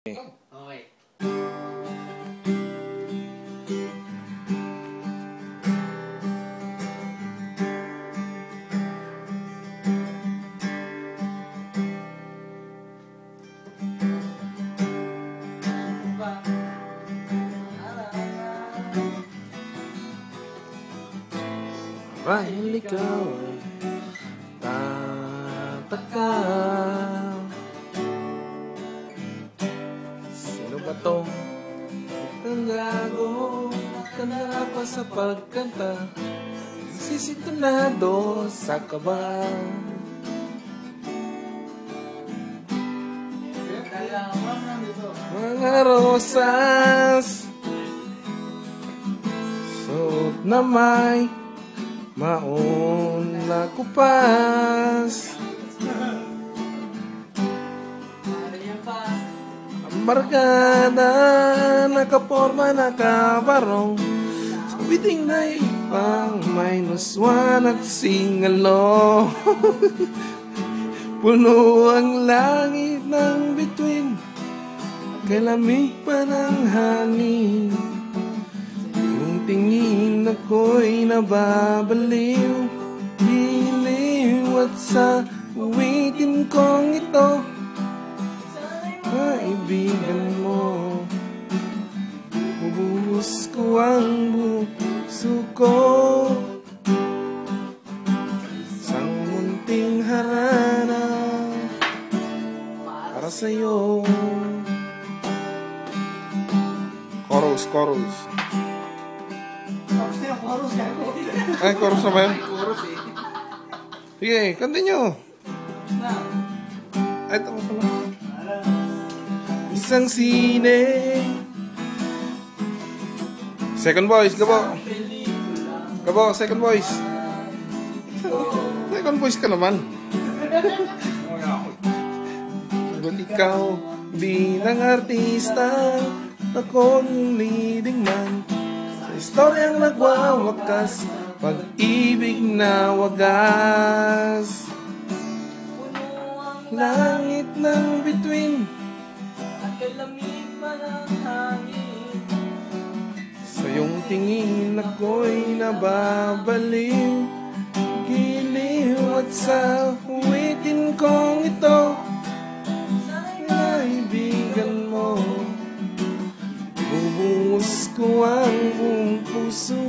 Okay. Marahil ikaw ay tataka. Sino ba to? Ang gago ka na pa sa pagkanta, sisitonado sa kaba. Mga rosas, suot na may maon na kupas, ang barkada nakaporma nakabarong, sa biting na ipang -1 at singalo. Puno ang langit ng bituin, kalamig pa ng hangin. Yung tingin ako'y nababaliw, giliw at sa uwitin kong ito, kaibigan mo. Bubuhos ko ang puso ko, isang munting harana para sa'yo. Chorus. Ay, chorus na ba yun? Sige, continue. Ay, tama pala. Isang sine. Second voice, gabo. Gabo, second voice. Second voice ka naman. Ba't ikaw bilang artista, akong leading man sa istoryang nagwawakas, pag-ibig na wagas. Langit ng bituin at kalamig pa ng hangin, sa iyong tingin ako'y nababaliw, giliw at sa uwitin kong ito, kaibigan mo. Bubuhos ko ang buong puso